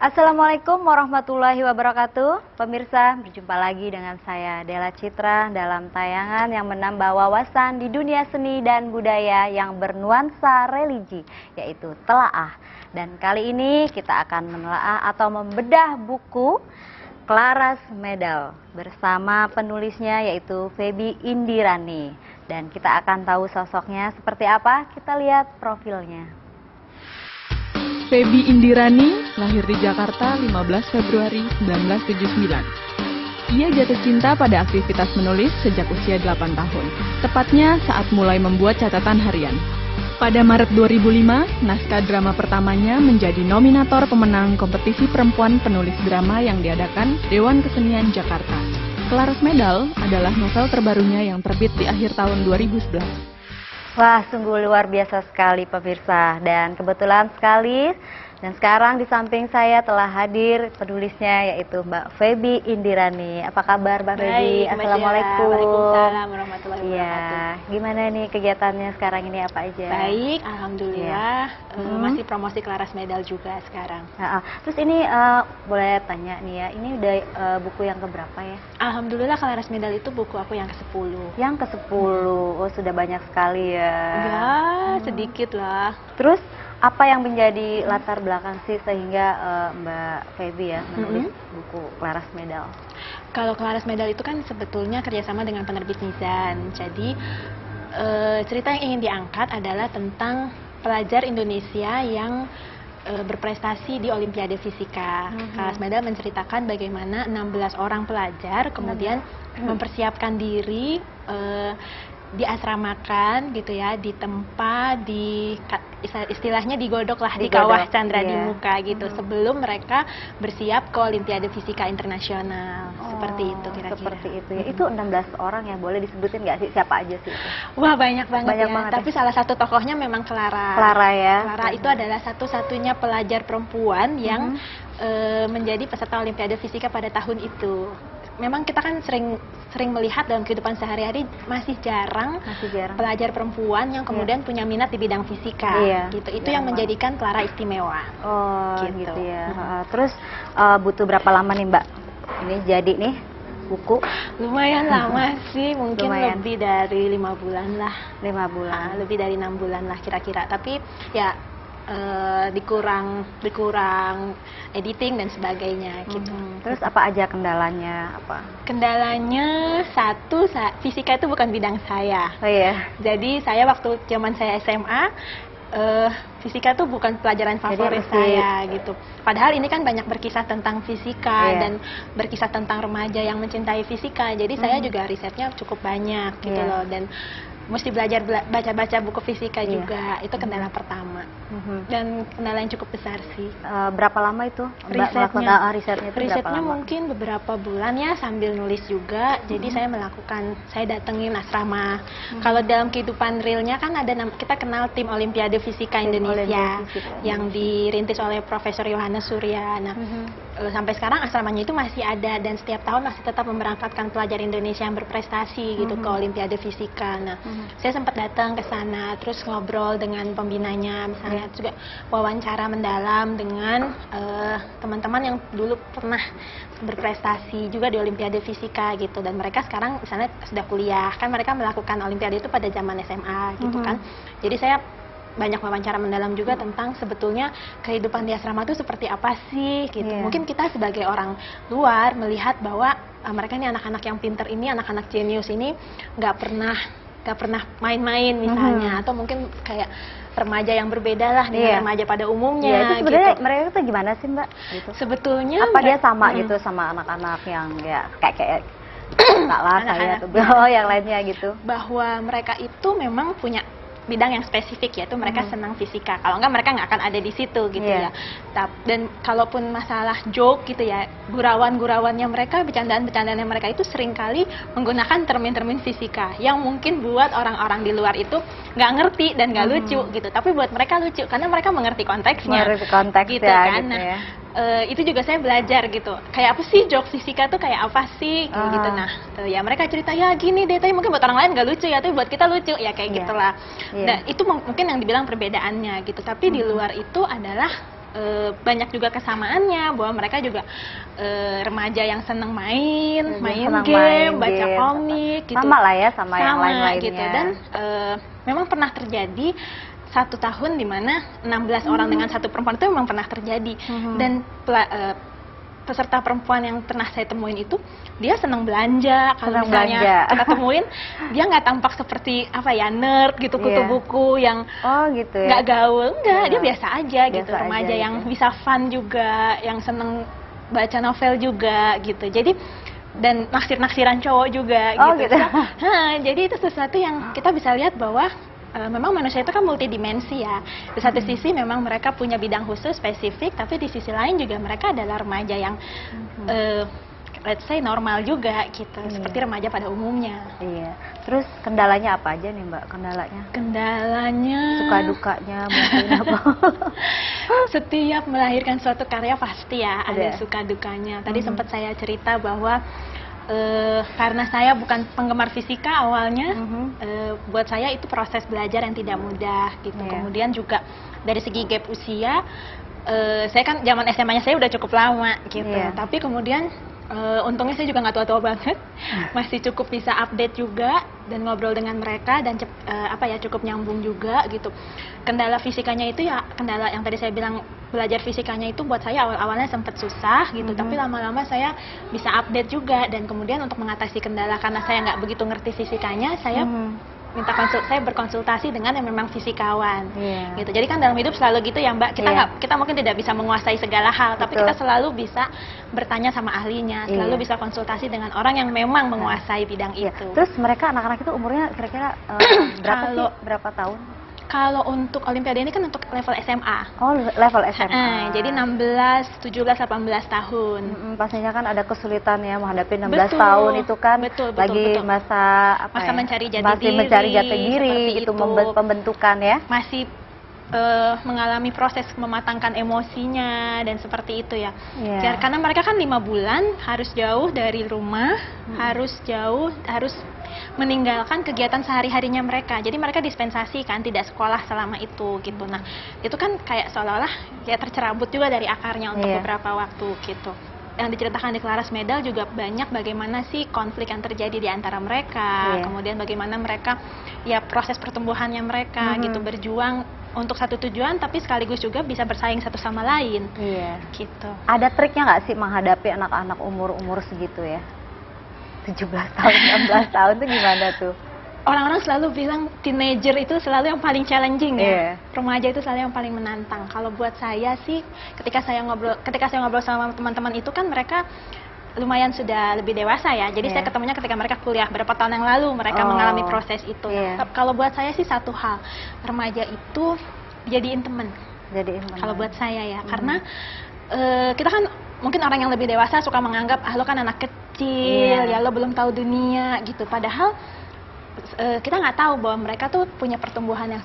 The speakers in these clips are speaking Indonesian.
Assalamualaikum warahmatullahi wabarakatuh. Pemirsa, berjumpa lagi dengan saya Della Citra dalam tayangan yang menambah wawasan di dunia seni dan budaya yang bernuansa religi, yaitu Telaah. Dan kali ini kita akan menelaah atau membedah buku Claras Medal bersama penulisnya yaitu Feby Indirani. Dan kita akan tahu sosoknya seperti apa, kita lihat profilnya. Feby Indirani lahir di Jakarta 15 Februari 1979. Ia jatuh cinta pada aktivitas menulis sejak usia 8 tahun, tepatnya saat mulai membuat catatan harian. Pada Maret 2005, naskah drama pertamanya menjadi nominator pemenang kompetisi perempuan penulis drama yang diadakan Dewan Kesenian Jakarta. Claras Medal adalah novel terbarunya yang terbit di akhir tahun 2011. Wah, sungguh luar biasa sekali pemirsa, dan kebetulan sekali dan sekarang di samping saya telah hadir penulisnya yaitu Mbak Feby Indirani. Apa kabar Mbak Feby? Assalamualaikum. Waalaikumsalam warahmatullahi wabarakatuh. Ya, gimana nih kegiatannya sekarang ini, apa aja? Baik, alhamdulillah. Masih promosi Claras Medal juga sekarang. Terus ini boleh tanya nih ya, ini udah buku yang keberapa ya? Alhamdulillah Claras Medal itu buku aku yang ke-10. Yang ke-10, oh sudah banyak sekali ya. Ya, sedikit lah. Terus apa yang menjadi latar belakang sih sehingga Mbak Feby ya menulis buku Claras Medal? Kalau Claras Medal itu kan sebetulnya kerjasama dengan penerbit Mizan. Jadi cerita yang ingin diangkat adalah tentang pelajar Indonesia yang berprestasi di Olimpiade Fisika. Claras Medal menceritakan bagaimana 16 orang pelajar kemudian mempersiapkan diri, diasramakan gitu ya, ditempa, istilahnya digodok lah di kawah Chandra di Muka gitu, sebelum mereka bersiap ke Olimpiade Fisika Internasional. Seperti itu kira-kira. Seperti itu ya. Itu 16 orang ya, boleh disebutin nggak sih siapa aja sih itu? Wah, banyak banget ya. Banget tapi salah satu tokohnya memang Clara. Clara ya. Clara itu adalah satu-satunya pelajar perempuan yang menjadi peserta Olimpiade Fisika pada tahun itu. Memang kita kan sering melihat dalam kehidupan sehari-hari masih jarang pelajar perempuan yang kemudian punya minat di bidang fisika, gitu. Itu yang menjadikan Clara istimewa. Oh, gitu ya. Terus butuh berapa lama nih Mbak? Ini jadi nih buku? Lumayan lama sih, mungkin lebih dari 5 bulan lah. 5 bulan? Lebih dari 6 bulan lah kira-kira. Tapi ya dikurang editing dan sebagainya gitu. Terus apa aja kendalanya? Kendalanya satu, fisika itu bukan bidang saya. Oh iya. Jadi saya waktu zaman saya SMA fisika tuh bukan pelajaran favorit saya gitu. Padahal ini kan banyak berkisah tentang fisika dan berkisah tentang remaja yang mencintai fisika. Jadi saya juga risetnya cukup banyak gitu loh, dan mesti belajar baca-baca buku fisika juga. Itu kendala pertama. Dan kendala yang cukup besar sih. Berapa lama itu? Risetnya mungkin beberapa bulan ya, sambil nulis juga. Jadi saya datengin asrama. Kalau dalam kehidupan realnya kan ada, kita kenal tim Olimpiade Fisika Indonesia yang dirintis oleh Profesor Yohanes Surya. Nah, sampai sekarang asramanya itu masih ada, dan setiap tahun masih tetap memberangkatkan pelajar Indonesia yang berprestasi gitu ke Olimpiade Fisika. Nah, saya sempat datang ke sana, terus ngobrol dengan pembinanya, misalnya juga wawancara mendalam dengan teman-teman yang dulu pernah berprestasi juga di Olimpiade Fisika gitu, dan mereka sekarang misalnya sudah kuliah, kan mereka melakukan Olimpiade itu pada zaman SMA gitu kan. Jadi saya banyak wawancara mendalam juga tentang sebetulnya kehidupan di asrama itu seperti apa sih gitu. Mungkin kita sebagai orang luar melihat bahwa mereka ini anak-anak yang pinter ini, anak-anak jenius ini nggak pernah main-main misalnya, atau mungkin kayak remaja yang berbeda lah dengan remaja pada umumnya. Itu sebenarnya mereka tuh gimana sih Mbak? Gitu. Sebetulnya apa dia sama gitu sama anak-anak yang ya kayak Kak Las atau yang lainnya gitu? Bahwa mereka itu memang punya bidang yang spesifik, yaitu mereka senang fisika. Kalau enggak mereka nggak akan ada di situ gitu ya. Dan kalaupun masalah joke gitu ya, gurauan-gurauannya mereka, bercandaan-bercandaannya mereka itu seringkali menggunakan termin-termin fisika yang mungkin buat orang-orang di luar itu nggak ngerti dan nggak lucu gitu. Tapi buat mereka lucu karena mereka mengerti konteksnya. Gitu kan. Gitu ya. Itu juga saya belajar gitu, kayak apa sih jokes fisika tuh kayak apa sih gitu. Nah ya mereka cerita ya gini deh, tapi mungkin buat orang lain nggak lucu ya, tapi buat kita lucu ya, kayak gitulah. Nah itu mungkin yang dibilang perbedaannya gitu, tapi di luar itu adalah banyak juga kesamaannya, bahwa mereka juga remaja yang seneng main game, baca komik gitu. Sama lah ya sama yang lain-lainnya gitu. Dan memang pernah terjadi satu tahun di mana 16 orang dengan satu perempuan itu memang pernah terjadi. Dan peserta perempuan yang pernah saya temuin itu, dia senang belanja. Kalau misalnya kita temuin, dia nggak tampak seperti apa ya, nerd gitu, kutu buku yang gitu ya, nggak gaul, enggak, dia biasa aja gitu, remaja yang bisa fun juga, yang seneng baca novel juga gitu. Jadi dan naksir-naksiran cowok juga gitu. Jadi itu sesuatu yang kita bisa lihat bahwa memang manusia itu kan multidimensi ya. Di satu sisi memang mereka punya bidang khusus spesifik, tapi di sisi lain juga mereka adalah remaja yang let's say normal juga gitu, seperti remaja pada umumnya. Iya. Terus kendalanya apa aja nih Mbak? Kendalanya suka dukanya mungkin apa? Setiap melahirkan suatu karya pasti ya ada suka dukanya. Tadi sempat saya cerita bahwa karena saya bukan penggemar fisika awalnya, buat saya itu proses belajar yang tidak mudah gitu. Kemudian juga dari segi gap usia, saya kan zaman SMA-nya saya udah cukup lama gitu. Tapi kemudian untungnya saya juga nggak tua-tua banget, masih cukup bisa update juga dan ngobrol dengan mereka dan cukup nyambung juga gitu. Kendala fisikanya itu ya kendala yang tadi saya bilang, belajar fisikanya itu buat saya awal-awalnya sempat susah gitu, tapi lama-lama saya bisa update juga. Dan kemudian untuk mengatasi kendala karena saya nggak begitu ngerti fisikanya, saya saya berkonsultasi dengan yang memang fisikawan gitu. Jadi kan dalam hidup selalu gitu ya Mbak, kita mungkin tidak bisa menguasai segala hal, tapi kita selalu bisa bertanya sama ahlinya, selalu bisa konsultasi dengan orang yang memang menguasai bidang itu. Terus mereka anak-anak itu umurnya kira-kira berapa tahun? Kalau untuk Olimpiade ini kan untuk level SMA. Oh, level SMA. Jadi 16, 17, 18 tahun. Pastinya kan ada kesulitan ya menghadapi 16 tahun itu kan. Lagi masa mencari jati masih diri. Mencari jati diri itu pembentukan ya. Masih mengalami proses mematangkan emosinya dan seperti itu ya. Karena mereka kan 5 bulan harus jauh dari rumah, harus meninggalkan kegiatan sehari-harinya mereka. Jadi mereka dispensasi kan, tidak sekolah selama itu gitu. Nah, itu kan kayak seolah-olah ya tercerabut juga dari akarnya untuk beberapa waktu gitu. Yang diceritakan di Claras Medal juga banyak bagaimana sih konflik yang terjadi di antara mereka, kemudian bagaimana mereka ya proses pertumbuhannya mereka gitu, berjuang untuk satu tujuan tapi sekaligus juga bisa bersaing satu sama lain. Gitu. Ada triknya nggak sih menghadapi anak-anak umur segitu ya? 17 tahun, 16 tahun tuh gimana tuh? Orang-orang selalu bilang teenager itu selalu yang paling challenging ya. Remaja itu selalu yang paling menantang. Kalau buat saya sih, ketika saya ngobrol sama teman-teman itu kan mereka lumayan sudah lebih dewasa ya. Jadi saya ketemunya ketika mereka kuliah berapa tahun yang lalu mereka mengalami proses itu. Kalau buat saya sih satu hal, remaja itu jadiin teman. Kalau buat saya ya, karena kita kan mungkin orang yang lebih dewasa suka menganggap lo kan anak kecil, ya lo belum tahu dunia gitu. Padahal kita nggak tahu bahwa mereka tuh punya pertumbuhan yang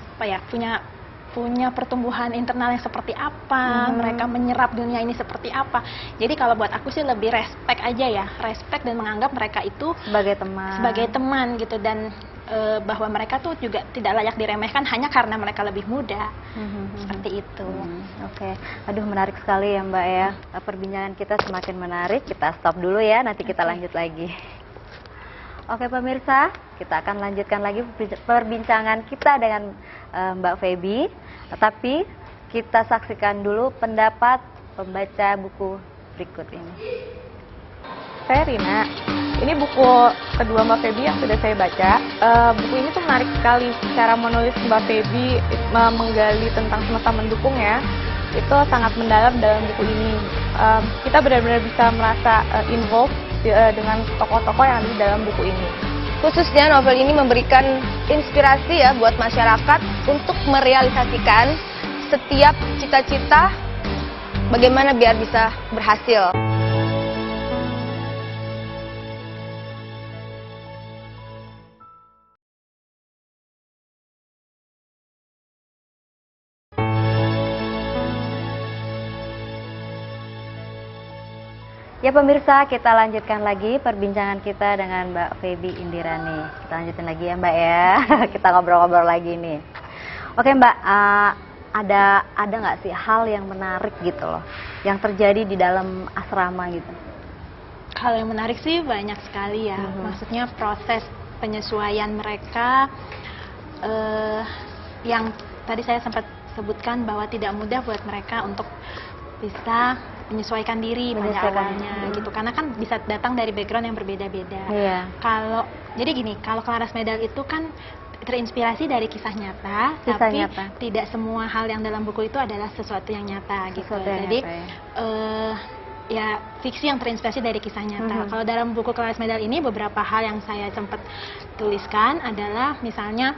punya pertumbuhan internal yang seperti apa, mereka menyerap dunia ini seperti apa. Jadi kalau buat aku sih lebih respect aja ya, respect dan menganggap mereka itu sebagai teman gitu, dan bahwa mereka tuh juga tidak layak diremehkan hanya karena mereka lebih muda. Seperti itu. Oke. Aduh, menarik sekali ya Mbak ya. Perbincangan kita semakin menarik. Kita stop dulu ya, nanti kita lanjut lagi. Oke pemirsa, kita akan lanjutkan lagi perbincangan kita dengan Mbak Feby. Tetapi kita saksikan dulu pendapat pembaca buku berikut ini. Saya Rina. Ini buku kedua Mbak Feby yang sudah saya baca. Buku ini tuh menarik sekali. Cara menulis Mbak Feby menggali tentang semesta mendukung ya. Itu sangat mendalam dalam buku ini. Kita benar-benar bisa merasa involved dengan tokoh-tokoh yang ada di dalam buku ini. Khususnya novel ini memberikan inspirasi ya buat masyarakat untuk merealisasikan setiap cita-cita bagaimana biar bisa berhasil. Ya pemirsa, kita lanjutkan lagi perbincangan kita dengan Mbak Feby Indirani. Kita lanjutin lagi ya Mbak ya, kita ngobrol-ngobrol lagi nih. Oke Mbak, ada nggak sih hal yang menarik gitu loh yang terjadi di dalam asrama gitu? Kalau yang menarik sih banyak sekali ya. Maksudnya proses penyesuaian mereka yang tadi saya sempat sebutkan bahwa tidak mudah buat mereka untuk bisa menyesuaikan diri pada awalnya gitu, karena kan bisa datang dari background yang berbeda-beda. Jadi gini, kalau Claras Medal itu kan terinspirasi dari kisah nyata, tapi tidak semua hal yang dalam buku itu adalah sesuatu yang nyata gitu. Jadi ya fiksi yang terinspirasi dari kisah nyata. Kalau dalam buku Claras Medal ini beberapa hal yang saya sempat tuliskan adalah misalnya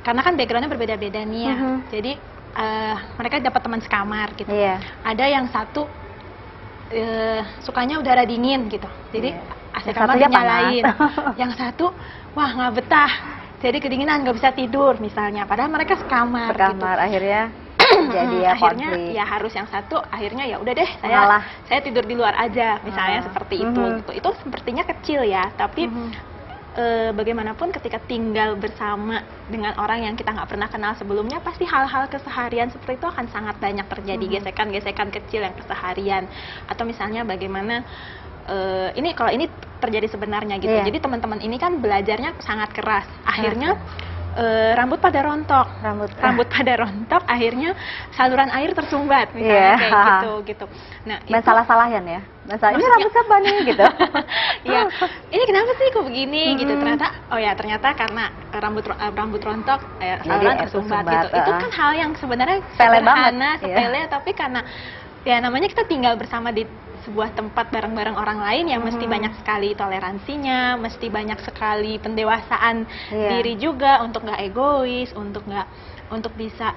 karena kan backgroundnya berbeda-beda nih ya, jadi mereka dapat teman sekamar gitu. Ada yang satu sukanya udara dingin gitu, jadi AC kamar dinyalain. Yang satu wah nggak betah, jadi kedinginan nggak bisa tidur misalnya, padahal mereka sekamar gitu. Akhirnya jadi ya akhirnya konflik. Ya harus yang satu akhirnya ya udah deh saya tidur di luar aja misalnya, seperti itu gitu. Itu sepertinya kecil ya, tapi bagaimanapun ketika tinggal bersama dengan orang yang kita nggak pernah kenal sebelumnya, pasti hal-hal keseharian seperti itu akan sangat banyak terjadi, gesekan-gesekan kecil yang keseharian. Atau misalnya bagaimana ini kalau ini terjadi sebenarnya gitu. Jadi teman-teman ini kan belajarnya sangat keras, akhirnya rambut pada rontok, rambut pada rontok, akhirnya saluran air tersumbat misalnya kayak gitu. Nah, salah-salahan ya. Ini rambut siapa nih gitu. Ya, ini kenapa sih kok begini gitu. Ternyata karena rambut rontok, saluran tersumbat gitu. Itu kan hal yang sebenarnya sederhana, sepele, tapi karena ya namanya kita tinggal bersama di sebuah tempat bareng-bareng orang lain yang mesti banyak sekali toleransinya, mesti banyak sekali pendewasaan diri juga untuk nggak egois, untuk bisa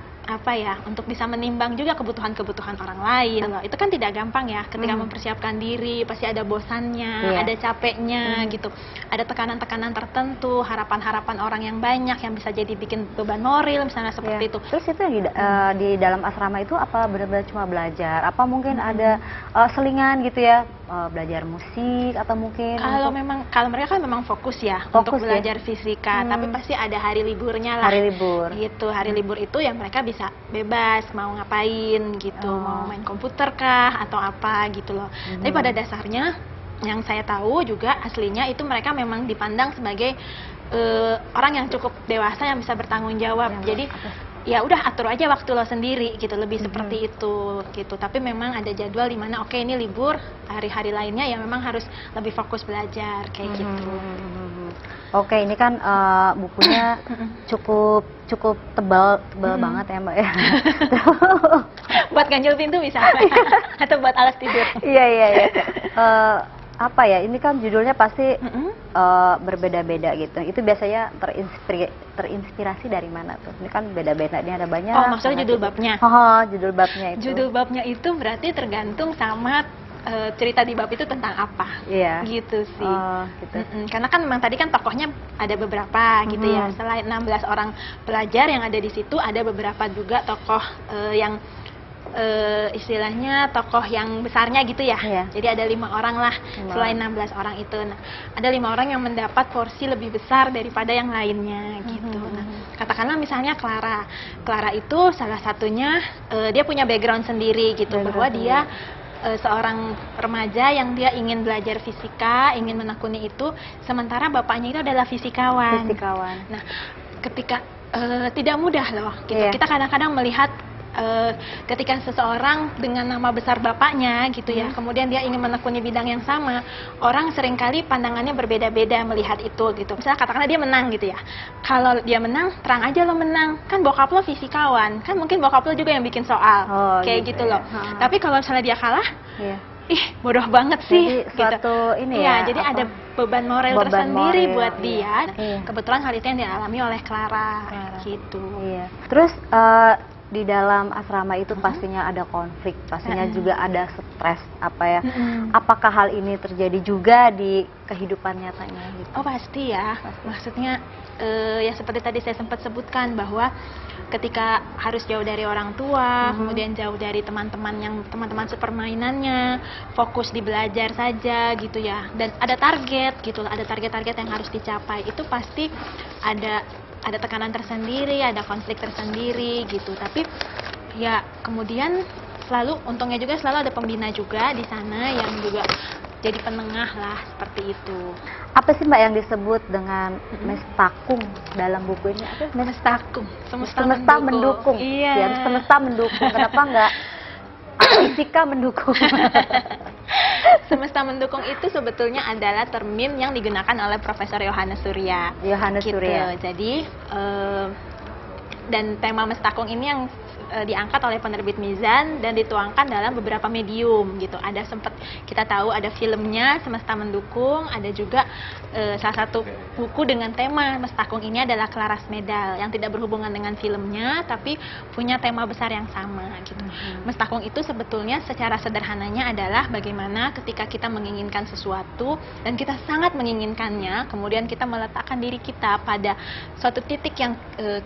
untuk bisa menimbang juga kebutuhan-kebutuhan orang lain. Itu kan tidak gampang ya, ketika mempersiapkan diri pasti ada bosannya, ada capeknya gitu, ada tekanan-tekanan tertentu, harapan-harapan orang yang banyak yang bisa jadi bikin beban moral misalnya seperti itu. Terus itu di dalam asrama itu apa benar-benar cuma belajar? Apa mungkin ada selingan gitu ya, belajar musik atau mungkin? Kalau mereka kan memang fokus ya untuk belajar fisika, tapi pasti ada hari liburnya lah. Hari libur. Gitu, hari libur itu yang mereka bisa bebas mau ngapain gitu, mau main komputer kah atau apa gitu loh. Tapi pada dasarnya yang saya tahu juga aslinya itu mereka memang dipandang sebagai orang yang cukup dewasa yang bisa bertanggung jawab. Jadi ya udah atur aja waktu lo sendiri gitu, lebih seperti itu gitu. Tapi memang ada jadwal di mana oke, ini libur, hari-hari lainnya ya memang harus lebih fokus belajar kayak gitu. Oke, ini kan bukunya cukup tebal banget ya Mbak ya. Buat ganjel pintu bisa atau buat alas tidur. Iya. Apa ya, ini kan judulnya pasti berbeda-beda gitu. Itu biasanya terinspirasi dari mana tuh? Ini kan beda-beda, ini ada banyak. Oh, maksudnya judul babnya? Judul babnya itu. Judul babnya itu berarti tergantung sama cerita di bab itu tentang apa, gitu sih. Gitu. Karena kan memang tadi kan tokohnya ada beberapa gitu ya. Selain 16 orang pelajar yang ada di situ, ada beberapa juga tokoh yang istilahnya tokoh yang besarnya gitu ya. Jadi ada 5 orang lah selain 16 orang itu. Nah, ada 5 orang yang mendapat porsi lebih besar daripada yang lainnya gitu. Nah, katakanlah misalnya Clara itu salah satunya dia punya background sendiri gitu, bahwa dia seorang remaja yang dia ingin belajar fisika, ingin menekuni itu, sementara bapaknya itu adalah fisikawan. Nah, ketika tidak mudah loh gitu. Kita kadang-kadang melihat ketika seseorang dengan nama besar bapaknya gitu ya, kemudian dia ingin menekuni bidang yang sama, orang seringkali pandangannya berbeda-beda melihat itu gitu. Misalnya katakanlah dia menang gitu ya, kalau dia menang, terang aja lo menang, kan bokap lo fisikawan, kan mungkin bokap lo juga yang bikin soal, kayak gitu loh. Tapi kalau misalnya dia kalah, ih bodoh banget sih. Jadi suatu gitu. Ini ya, jadi ada beban moral tersendiri buat dia. Kebetulan hal itu yang dialami oleh Clara. Gitu. Terus di dalam asrama itu pastinya ada konflik, pastinya juga ada stres apa ya. Apakah hal ini terjadi juga di kehidupan nyatanya gitu? Oh pasti ya. Maksudnya ya seperti tadi saya sempat sebutkan bahwa ketika harus jauh dari orang tua, kemudian jauh dari teman-teman sepermainannya, fokus di belajar saja gitu ya. Dan ada target gitu, ada target-target yang harus dicapai. Itu pasti ada tekanan tersendiri, ada konflik tersendiri gitu. Tapi Ya, kemudian selalu untungnya juga selalu ada pembina juga di sana yang juga jadi penengah lah seperti itu. Apa sih Mbak yang disebut dengan mestakung dalam buku ini? Mestakung, semesta mendukung. Iya. Ya, semesta mendukung. Kenapa enggak fisika mendukung? Semesta mendukung itu sebetulnya adalah termin yang digunakan oleh Profesor Yohanes Surya. Yohanes gitu. Surya. Jadi dan tema mestakung ini yang diangkat oleh penerbit Mizan dan dituangkan dalam beberapa medium gitu. Ada sempat kita tahu ada filmnya Semesta Mendukung, ada juga salah satu buku dengan tema mestakung ini adalah Claras Medal yang tidak berhubungan dengan filmnya tapi punya tema besar yang sama gitu. Mestakung itu sebetulnya secara sederhananya adalah bagaimana ketika kita menginginkan sesuatu dan kita sangat menginginkannya, kemudian kita meletakkan diri kita pada suatu titik yang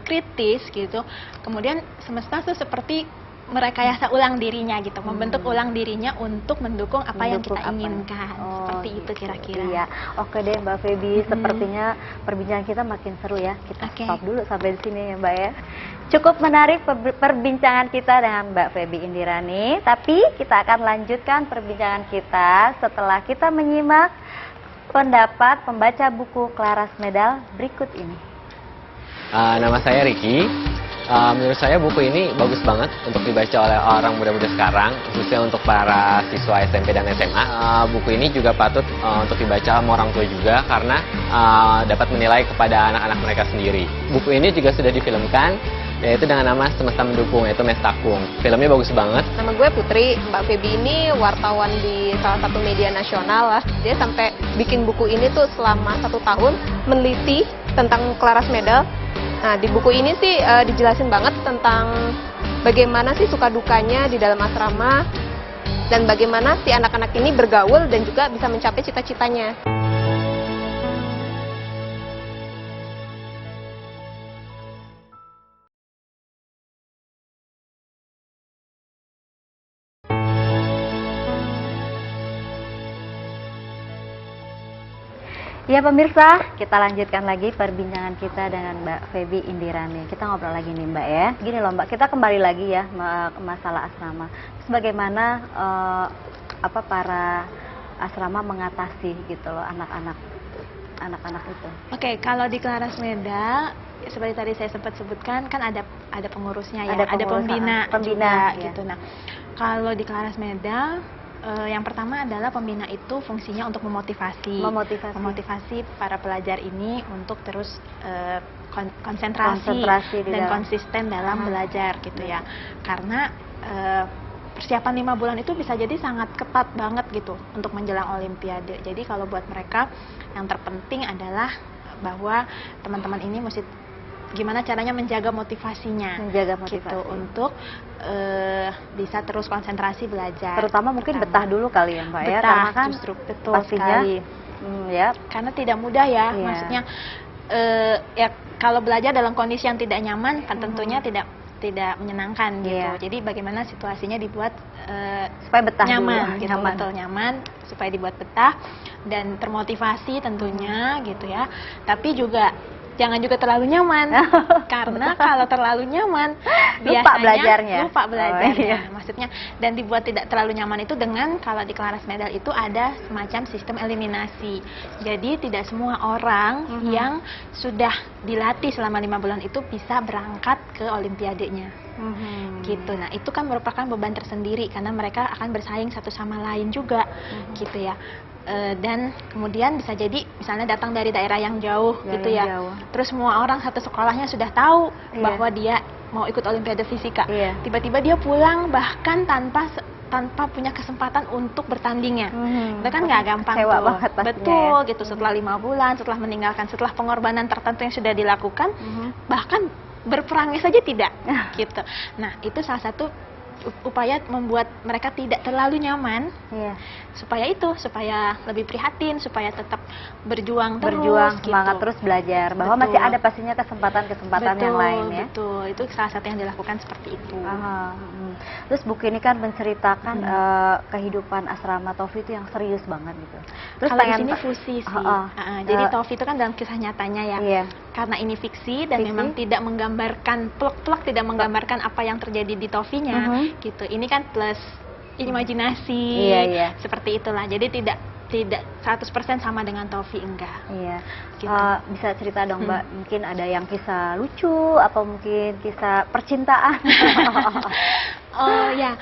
kritis gitu. Kemudian semesta itu seperti merekayasa ulang dirinya gitu, membentuk ulang dirinya untuk mendukung apa yang kita inginkan. Seperti itu kira-kira. Iya. Oke deh Mbak Feby, sepertinya perbincangan kita makin seru ya. Kita stop dulu sampai di sini ya Mbak ya. Cukup menarik perbincangan kita dengan Mbak Feby Indirani, tapi kita akan lanjutkan perbincangan kita setelah kita menyimak pendapat pembaca buku Claras Medal berikut ini. Nama saya Ricky. Menurut saya buku ini bagus banget untuk dibaca oleh orang muda-muda sekarang, khususnya untuk para siswa SMP dan SMA. Buku ini juga patut untuk dibaca sama orang tua juga karena dapat menilai kepada anak-anak mereka sendiri. Buku ini juga sudah difilmkan, yaitu dengan nama Semesta Mendukung, yaitu Mestakung. Filmnya bagus banget. Nama gue Putri. Mbak Feby ini wartawan di salah satu media nasional lah. Dia sampai bikin buku ini tuh selama 1 tahun meneliti tentang Claras Medal. Nah, di buku ini sih dijelasin banget tentang bagaimana sih suka dukanya di dalam asrama dan bagaimana si anak-anak ini bergaul dan juga bisa mencapai cita-citanya. Ya pemirsa, kita lanjutkan lagi perbincangan kita dengan Mbak Feby Indirani. Kita ngobrol lagi nih Mbak ya. Gini loh Mbak, kita kembali lagi ya ke masalah asrama. Terus bagaimana para asrama mengatasi gitu loh anak-anak itu. Oke, kalau di Claras Medal seperti tadi saya sempat sebutkan kan ada pengurusnya ya, ada pembina juga, ya. gitu. Nah, kalau di Claras Medal yang pertama adalah pembina itu fungsinya untuk memotivasi para pelajar ini untuk terus konsentrasi dan konsisten dalam belajar gitu ya. Karena persiapan 5 bulan itu bisa jadi sangat ketat banget gitu untuk menjelang Olimpiade. Jadi kalau buat mereka yang terpenting adalah bahwa teman-teman ini mesti gimana caranya menjaga motivasinya, gitu untuk bisa terus konsentrasi belajar. Terutama mungkin betah dulu kali ya Mbak ya, karena kan justru betul pastinya sekali. Ya. Karena tidak mudah ya, maksudnya ya kalau belajar dalam kondisi yang tidak nyaman kan tentunya tidak menyenangkan gitu. Jadi bagaimana situasinya dibuat supaya betah nyaman, dulu, gitu, betul nyaman supaya dibuat betah dan termotivasi tentunya gitu ya. Tapi juga jangan juga terlalu nyaman, karena kalau terlalu nyaman lupa belajarnya. Iya. Maksudnya, dan dibuat tidak terlalu nyaman itu dengan kalau di Claras Medal itu ada semacam sistem eliminasi. Jadi tidak semua orang yang sudah dilatih selama 5 bulan itu bisa berangkat ke Olimpiadenya. Gitu. Nah, itu kan merupakan beban tersendiri karena mereka akan bersaing satu sama lain juga, gitu ya. Dan kemudian bisa jadi misalnya datang dari daerah yang jauh gitu ya. Terus semua orang satu sekolahnya sudah tahu bahwa dia mau ikut Olimpiade Fisika. Tiba-tiba dia pulang bahkan tanpa punya kesempatan untuk bertandingnya. Itu kan nggak gampang tuh. Banget betul ya. Gitu setelah 5 bulan, setelah meninggalkan, setelah pengorbanan tertentu yang sudah dilakukan, bahkan berperangnya saja tidak gitu. Nah, itu salah satu upaya membuat mereka tidak terlalu nyaman, supaya lebih prihatin, supaya tetap berjuang semangat gitu. terus belajar, bahwa masih ada pastinya kesempatan yang lain ya. Betul, itu salah satu yang dilakukan seperti itu. Terus buku ini kan menceritakan kehidupan asrama Tofi itu yang serius banget gitu. Terus kalau di pengen sini fusi sih. Jadi Tofi itu kan dalam kisah nyatanya ya. Iya. Karena ini fiksi dan Fiksi. memang tidak menggambarkan plek-plek, tidak menggambarkan apa yang terjadi di Tofinya gitu. Ini kan plus imajinasi. Iya. Seperti itulah. Jadi tidak 100% sama dengan Tofi, enggak. Iya. Gitu. Bisa cerita dong Mbak, mungkin ada yang kisah lucu atau mungkin kisah percintaan. Oh ya,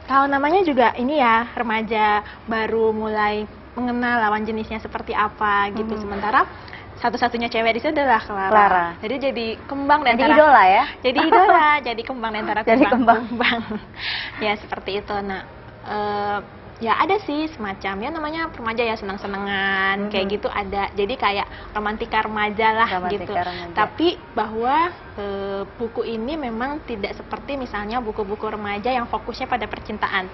kalau namanya juga ini ya, remaja baru mulai mengenal lawan jenisnya seperti apa gitu. Sementara satu-satunya cewek di situ adalah Clara. Jadi kembang dan Jadi idola ya? Jadi idola, jadi kembang dan antara Jadi kembang. Ya seperti itu. Nah, ya ada sih semacam ya namanya remaja ya, senang-senangan kayak gitu ada. Jadi kayak romantika remaja lah Romantika gitu. remaja. Tapi bahwa buku ini memang tidak seperti misalnya buku-buku remaja yang fokusnya pada percintaan.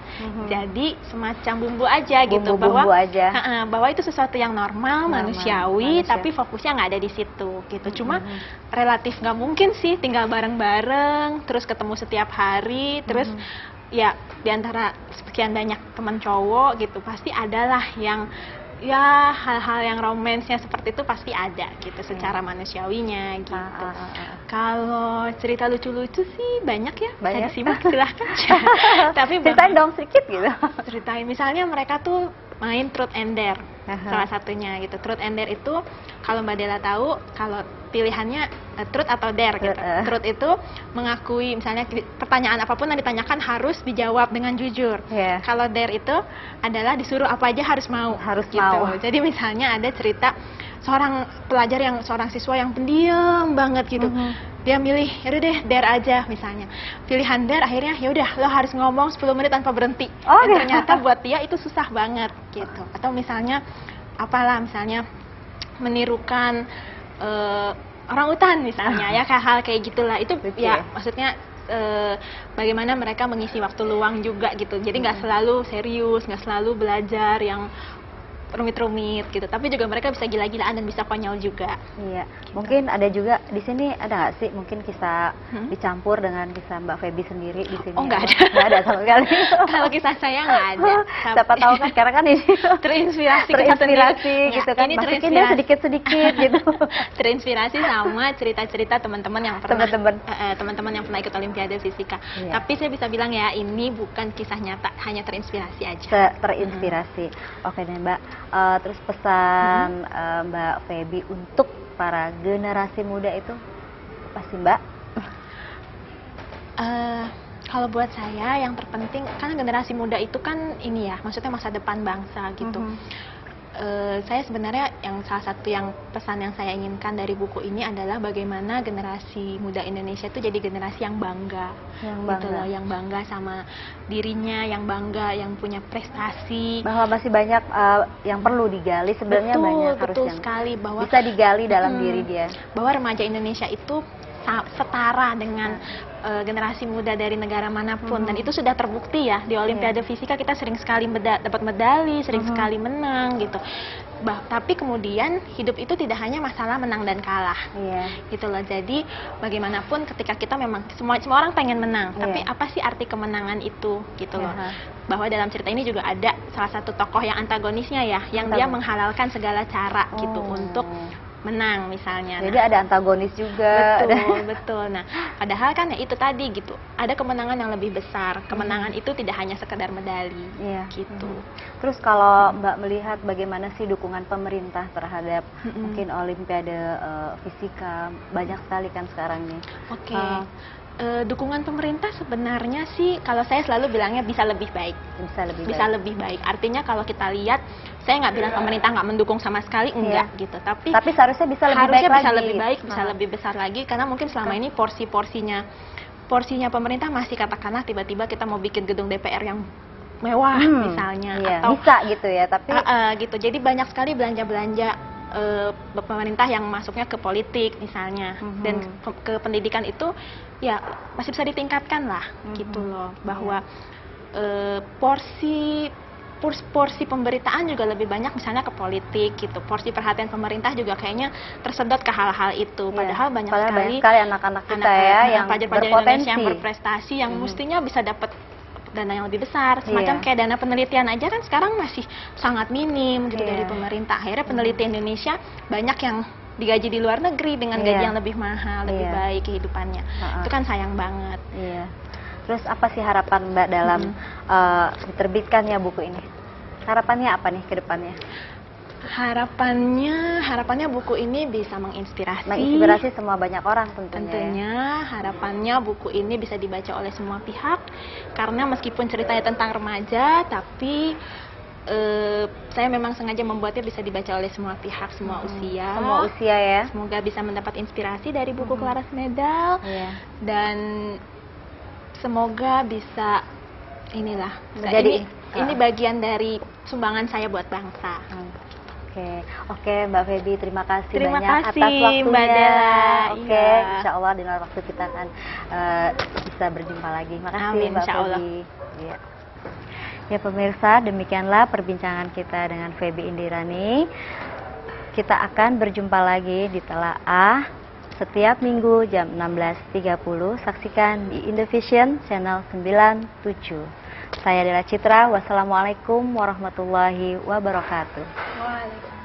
Jadi semacam bumbu aja gitu, Bumbu-bumbu aja. bahwa itu sesuatu yang normal, manusiawi, tapi fokusnya nggak ada di situ gitu. Cuma relatif nggak mungkin sih tinggal bareng-bareng, terus ketemu setiap hari, terus ya di antara sekian banyak teman cowok gitu pasti adalah yang ya hal-hal yang romansnya seperti itu pasti ada gitu secara manusiawinya gitu. Kalau cerita lucu-lucu sih banyak ya, Banyak. bisa disimak silahkan. Tapi Ceritain dong sedikit gitu. ceritain misalnya mereka tuh main Truth and Dare salah satunya gitu. Truth and Dare itu kalau Mbak Dela tahu kalau pilihannya truth atau dare gitu. Truth itu mengakui misalnya pertanyaan apapun yang ditanyakan harus dijawab dengan jujur. Yeah. Kalau dare itu adalah disuruh apa aja harus mau. Harus gitu. mau. Jadi misalnya ada cerita seorang siswa yang pendiam banget gitu. Dia milih, yaudah deh dare aja misalnya. Pilihan dare akhirnya yaudah lo harus ngomong 10 menit tanpa berhenti. Dan ternyata buat dia itu susah banget gitu. Atau misalnya apalah misalnya menirukan orang utan misalnya ya, kayak hal kayak gitulah. Itu ya maksudnya bagaimana mereka mengisi waktu luang juga gitu. Jadi nggak selalu serius, nggak selalu belajar yang rumit-rumit gitu, tapi juga mereka bisa gila-gilaan dan bisa konyol juga. Iya, mungkin ada juga di sini ada nggak sih mungkin kisah dicampur dengan kisah Mbak Feby sendiri di sini? Oh nggak ada, nggak ada sama sekali. Kalau kisah saya nggak ada. Siapa tahu kan karena kan ini terinspirasi gitu kan, ini masukin deh sedikit-sedikit gitu. Terinspirasi sama cerita-cerita teman-teman yang pernah teman-teman yang pernah ikut Olimpiade Fisika. Iya. Tapi saya bisa bilang ya ini bukan kisah nyata, hanya terinspirasi aja. Terinspirasi. Oke deh Mbak. Terus pesan Mbak Feby untuk para generasi muda itu apa sih Mbak? Kalau buat saya yang terpenting kan generasi muda itu kan ini ya, maksudnya masa depan bangsa gitu. Saya sebenarnya salah satu pesan yang saya inginkan dari buku ini adalah bagaimana generasi muda Indonesia itu jadi generasi yang bangga, gitu loh, yang bangga sama dirinya, yang bangga, yang punya prestasi. Bahwa masih banyak yang perlu digali, sebenarnya banyak betul harus sekali, yang bahwa bisa digali dalam diri dia. Bahwa remaja Indonesia itu setara dengan generasi muda dari negara manapun, dan itu sudah terbukti ya di Olimpiade Fisika kita sering sekali dapat medali, sering sekali menang gitu. Tapi kemudian hidup itu tidak hanya masalah menang dan kalah, gitu loh. Jadi bagaimanapun ketika kita memang semua orang pengen menang, tapi apa sih arti kemenangan itu, gitu loh. Bahwa dalam cerita ini juga ada salah satu tokoh yang antagonisnya ya, yang dia menghalalkan segala cara gitu untuk menang misalnya. Jadi ada antagonis juga. Betul. Nah, padahal kan ya itu tadi gitu. Ada kemenangan yang lebih besar. Kemenangan itu tidak hanya sekedar medali. Gitu. Terus kalau Mbak melihat bagaimana sih dukungan pemerintah terhadap mungkin Olimpiade Fisika, banyak sekali kan sekarang nih. Dukungan pemerintah sebenarnya sih kalau saya selalu bilangnya bisa lebih baik. Bisa lebih baik. Artinya kalau kita lihat, saya nggak bilang pemerintah nggak mendukung sama sekali, enggak gitu. Tapi seharusnya bisa lebih baik bisa lebih besar lagi, karena mungkin selama ini porsinya pemerintah masih katakanlah tiba-tiba kita mau bikin gedung DPR yang mewah misalnya, atau bisa gitu ya, tapi gitu. Jadi banyak sekali belanja pemerintah yang masuknya ke politik misalnya, dan ke pendidikan itu ya masih bisa ditingkatkan lah, gitu loh. Bahwa porsi porsi pemberitaan juga lebih banyak misalnya ke politik gitu. Porsi perhatian pemerintah juga kayaknya tersedot ke hal-hal itu. Padahal banyak sekali anak-anak kita yang pelajar-pelajar berpotensi, Indonesia yang berprestasi yang mestinya bisa dapat dana yang lebih besar. Semacam kayak dana penelitian aja kan sekarang masih sangat minim gitu dari pemerintah. Akhirnya peneliti Indonesia banyak yang digaji di luar negeri dengan gaji yang lebih mahal, lebih baik kehidupannya. Itu kan sayang banget. Terus apa sih harapan Mbak dalam diterbitkannya buku ini? Harapannya apa nih ke depannya? Harapannya buku ini bisa menginspirasi. Menginspirasi semua banyak orang tentunya. Tentunya harapannya buku ini bisa dibaca oleh semua pihak. Karena meskipun ceritanya tentang remaja, tapi saya memang sengaja membuatnya bisa dibaca oleh semua pihak, semua usia. Semua usia ya. Semoga bisa mendapat inspirasi dari buku Claras Medal. Dan semoga bisa menjadi ini bagian dari sumbangan saya buat bangsa. Oke, Mbak Feby, terima kasih banyak atas waktunya. Mbak Dela. Insya Allah di lain waktu kita akan bisa berjumpa lagi. Makasih Mbak Feby. Ya pemirsa, demikianlah perbincangan kita dengan Feby Indirani. Kita akan berjumpa lagi di Telaah setiap minggu jam 16.30. Saksikan di Indovision channel 97. Saya Dela Citra. Wassalamualaikum warahmatullahi wabarakatuh. Waalaikumsalam.